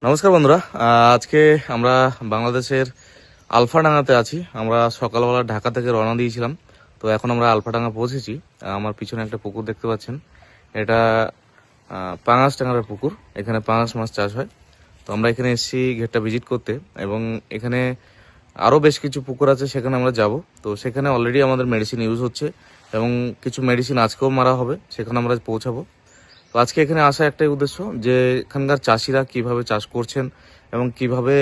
নমস্কার বন্ধুরা। আজকে আমরা বাংলাদেশের আলফাডাঙ্গাতে আছি। আমরা সকালবেলা ঢাকা থেকে রওনা দিয়েছিলাম, তো এখন আমরা আলফাডাঙ্গা পৌঁছেছি। আমার পিছনে একটা পুকুর দেখতে পাচ্ছেন, এটা পাঙাশ ট্যাংরার পুকুর। এখানে পাঙাশ মাছ চাষ হয়। তো আমরা এখানে এসেছি ঘেরটা ভিজিট করতে, এবং এখানে আরও বেশ কিছু পুকুর আছে, সেখানে আমরা যাব। তো সেখানে অলরেডি আমাদের মেডিসিন ইউজ হচ্ছে, এবং কিছু মেডিসিন আজকেও মারা হবে, সেখানে আমরা পৌঁছাবো। তো আজকে এখানে আসা একটাই উদ্দেশ্য, যে এখানকার চাষিরা কিভাবে চাষ করছেন এবং কিভাবে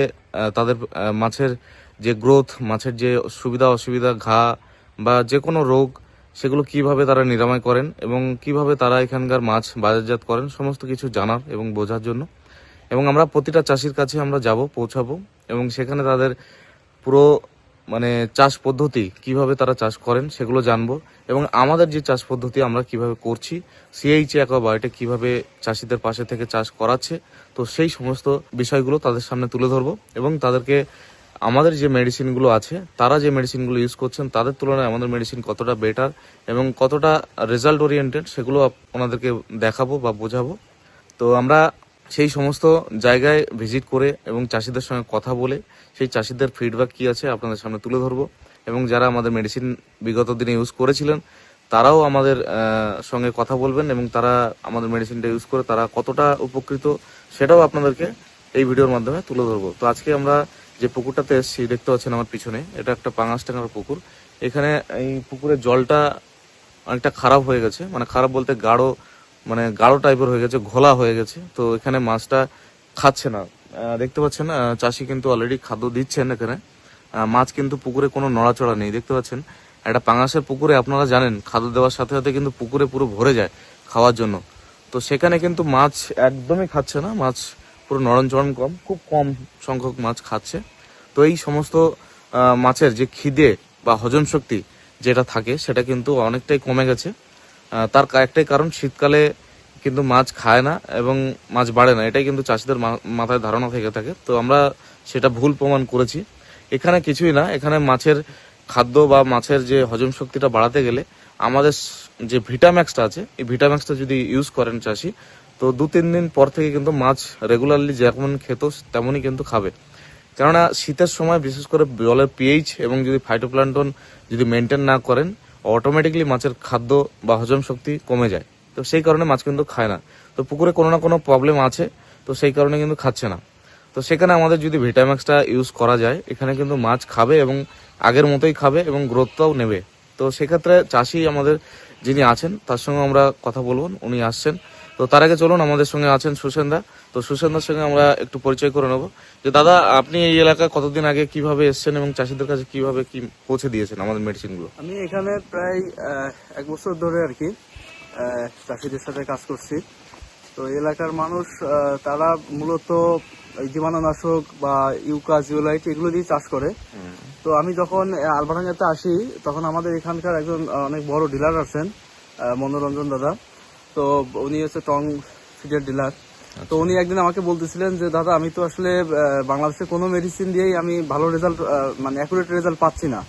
তাদের মাছের যে গ্রোথ, মাছের যে সুবিধা অসুবিধা, ঘা বা যে কোনো রোগ, সেগুলো কিভাবে তারা নিরাময় করেন এবং কিভাবে তারা এখানকার মাছ বাজারজাত করেন, সমস্ত কিছু জানার এবং বোঝার জন্য। এবং আমরা প্রতিটা চাষির কাছে আমরা যাব, পৌঁছাবো, এবং সেখানে তাদের পুরো চাষ পদ্ধতি কিভাবে তারা চাষ করেন সেগুলো জানবো, এবং আমাদের যে চাষ পদ্ধতি আমরা কিভাবে করছি, সিএইচ অ্যাকোয়াবায়োটেক কিভাবে চাষিদের পাশে থেকে চাষ করাচ্ছে, তো সেই সমস্ত বিষয়গুলো তাদের সামনে তুলে ধরবো, এবং তাদেরকে আমাদের যে মেডিসিনগুলো আছে, তারা যে মেডিসিনগুলো ইউজ করছেন তাদের তুলনায় আমাদের মেডিসিন কতটা বেটার এবং কতটা রেজাল্ট ওরিয়েন্টেড, সেগুলো ওনাদেরকে দেখাবো বা বোঝাবো। তো আমরা সেই সমস্ত জায়গায় ভিজিট করে এবং চাষিদের সঙ্গে কথা বলে সেই চাষিদের ফিডব্যাক কী আছে আপনাদের সামনে তুলে ধরবো, এবং যারা আমাদের মেডিসিন বিগত দিনে ইউজ করেছিলেন তারাও আমাদের সঙ্গে কথা বলবেন, এবং তারা আমাদের মেডিসিনটা ইউজ করে তারা কতটা উপকৃত সেটাও আপনাদেরকে এই ভিডিওর মাধ্যমে তুলে ধরবো। তো আজকে আমরা যে পুকুরটাতে এসেছি, দেখতে পাচ্ছেন আমার পিছনে, এটা একটা পাঙাশ ট্যাংরার পুকুর। এখানে এই পুকুরের জলটা অনেকটা খারাপ হয়ে গেছে, খারাপ বলতে গাঢ় টাইপের হয়ে গেছে, ঘোলা হয়ে গেছে। তো এখানে মাছটা খাচ্ছে না। দেখতে পাচ্ছেন চাষি কিন্তু অলরেডি খাদ্য দিচ্ছেন এখানে। মাছ কিন্তু পুকুরে কোনো নড়াচড়া নেই, দেখতে পাচ্ছেন। একটা পাঙাশের পুকুরে আপনারা জানেন, খাদ্য দেওয়ার সাথে সাথে কিন্তু পুকুরে পুরো ভরে যায় খাওয়ার জন্য। তো সেখানে কিন্তু মাছ একদমই খাচ্ছে না, মাছ পুরো নরম কম, খুব কম সংখ্যক মাছ খাচ্ছে। তো এই সমস্ত মাছের যে খিদে বা হজম শক্তি যেটা থাকে, সেটা কিন্তু অনেকটাই কমে গেছে। তার একটাই কারণ, শীতকালে কিন্তু মাছ খায় না এবং মাছ বাড়ে না, এটাই কিন্তু চাষিদের মাথায় ধারণা থেকে থাকে। তো আমরা সেটা ভুল প্রমাণ করেছি। এখানে কিছুই না, এখানে মাছের খাদ্য বা মাছের যে হজম শক্তিটা বাড়াতে গেলে আমাদের যে ভিটাম্যাক্সটা আছে, এই ভিটাম্যাক্সটা যদি ইউজ করেন চাষি, তো 2-3 দিন পর থেকে কিন্তু মাছ রেগুলারলি যেমন খেত তেমনই কিন্তু খাবে। কেননা শীতের সময় বিশেষ করে জলের পিএইচ এবং যদি ফাইটোপ্ল্যাঙ্কটন যদি মেনটেন না করেন, অটোমেটিকলি মাছের খাদ্য বা হজম শক্তি কমে যায়। তো সেই কারণে মাছ কিন্তু খায় না। তো পুকুরে কোনো না কোনো প্রবলেম আছে, তো সেই কারণে কিন্তু খাচ্ছে না। তো সেখানে আমাদের যদি ভিটাম্যাক্সটা ইউজ করা যায়, এখানে কিন্তু মাছ খাবে এবং আগের মতোই খাবে এবং গ্রোথটাও নেবে। তো সেক্ষেত্রে চাষি আমাদের যিনি আছেন তার সঙ্গে আমরা কথা বলবো, উনি আসছেন। তো তার আগে চলুন, আমাদের সঙ্গে আছেন সুসেনদা। তো সুসেনদার সঙ্গে আমরা একটু পরিচয় করে নেবো। যে দাদা, আপনি এই এলাকায় কতদিন আগে কিভাবে এসেছেন এবং চাষিদের কাছে কিভাবে কি পৌঁছে দিয়েছেন আমাদের মেডিসিনগুলো? আমি এখানে প্রায় 1 বছর ধরে আর কি চাষিদের সাথে কাজ করছি। তো এই এলাকার মানুষ তারা মূলত জীবাণুনাশক বা ইউকা জিওলাইট এগুলো দিয়ে চাষ করে। তো আমি যখন আলবাডাঙ্গাতে আসি, তখন আমাদের এখানকার একজন অনেক বড় ডিলার আছেন, মনোরঞ্জন দাদা। তো উনি হচ্ছে টং ফিডের ডিলার। তো উনি একদিন আমাকে বলতেছিলেন যে দাদা, আমি তো আসলে বাংলাদেশে কোনো মেডিসিন দিয়েই আমি ভালো রেজাল্ট অ্যাকুরেট রেজাল্ট পাচ্ছি না।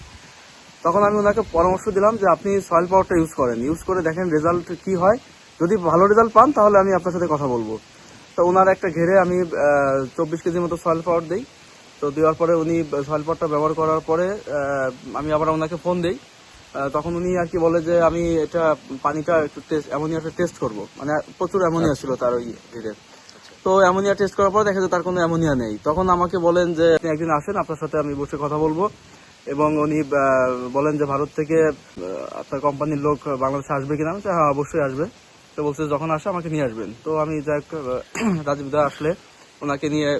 তখন আমি ওনাকে পরামর্শ দিলাম যে আপনি সয়েল পাওয়ারটা ইউজ করেন, ইউজ করে দেখেন রেজাল্ট কি হয়। যদি ভালো রেজাল্ট পান তাহলে আমি আপনার সাথে কথা বলবো। তো ওনার একটা ঘেরে আমি 24 কেজির মতো সয়েল পাওয়ার দিই। তো দেওয়ার পরে উনি সয়েল পাওয়ারটা ব্যবহার করার পরে আমি আবার ওনাকে ফোন দিই। তখন উনি আর কি বলে যে আমি এটা পানিটা একটু অ্যামোনিয়াটা টেস্ট করবো, প্রচুর অ্যামোনিয়া ছিল তার ওই ঘেরে। তো অ্যামোনিয়া টেস্ট করার পর দেখা যায় তার কোনো অ্যামোনিয়া নেই। তখন আমাকে বলেন যে আপনি একদিন আসেন, আপনার সাথে আমি বসে কথা বলবো। এবং উনি বলেন যে ভারত থেকে আপনার কোম্পানির লোক বাংলাদেশে আসবে কিনা। আমি হ্যাঁ, অবশ্যই আসবে। তো বলছে যখন আসে আমাকে নিয়ে আসবেন। তো আমি যাই রাজীব দা আসলে ওনাকে নিয়ে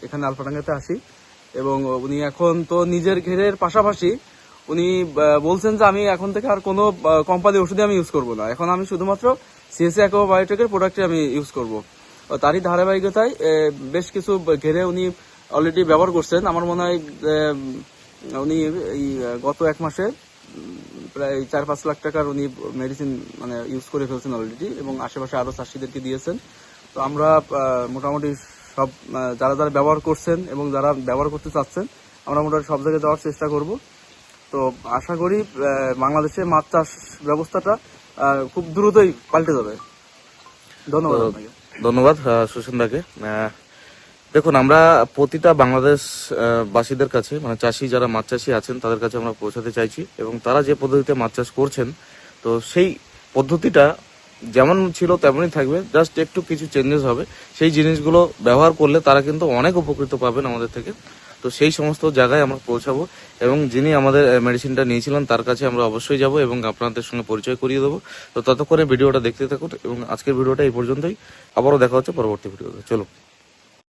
এখানে আলফাডাঙ্গাতে আসি। এবং উনি এখন তো নিজের ঘেরের পাশাপাশি উনি বলছেন যে আমি এখন থেকে আর কোনো কোম্পানির ওষুধে আমি ইউজ করবো না, এখন আমি শুধুমাত্র সিএসসি অ্যাকোয়াবায়োটেকের প্রোডাক্টে আমি ইউজ করবো। তারই ধারাবাহিকতায় বেশ কিছু ঘেরে উনি অলরেডি ব্যবহার করছেন। আমার মনে হয় উনি এই গত 1 মাসে প্রায় 4-5 লাখ টাকার উনি মেডিসিন ইউজ করে ফেলছেন অলরেডি, এবং আশেপাশে আরো চাষিদেরকে দিয়েছেন। তো আমরা মোটামুটি সব যারা যারা ব্যবহার করছেন এবং যারা ব্যবহার করতে চাচ্ছেন, আমরা মোটামুটি সব জায়গায় দেওয়ার চেষ্টা করব। তো আশা করি বাংলাদেশে মাছ চাষ ব্যবস্থাটা খুব দ্রুতই পাল্টে যাবে। ধন্যবাদ আপনাকে। ধন্যবাদ সুসেনদাকে। দেখুন, আমরা প্রতিটা বাংলাদেশ বাসীদের কাছে, মানে চাষি যারা মাছ চাষি আছেন তাদের কাছে আমরা পৌঁছাতে চাইছি, এবং তারা যে পদ্ধতিতে মাছ চাষ করছেন তো সেই পদ্ধতিটা যেমন ছিল তেমনই থাকবে, জাস্ট একটু কিছু চেঞ্জেস হবে। সেই জিনিসগুলো ব্যবহার করলে তারা কিন্তু অনেক উপকৃত পাবেন আমাদের থেকে। তো সেই সমস্ত জায়গায় আমরা পৌঁছাবো, এবং যিনি আমাদের মেডিসিনটা নিয়েছিলেন তার কাছে আমরা অবশ্যই যাব এবং আপনাদের সঙ্গে পরিচয় করিয়ে দেবো। তো ততক্ষণে ভিডিওটা দেখতে থাকুন, এবং আজকের ভিডিওটা এই পর্যন্তই। আবারও দেখা হচ্ছে পরবর্তী ভিডিওতে। চলো।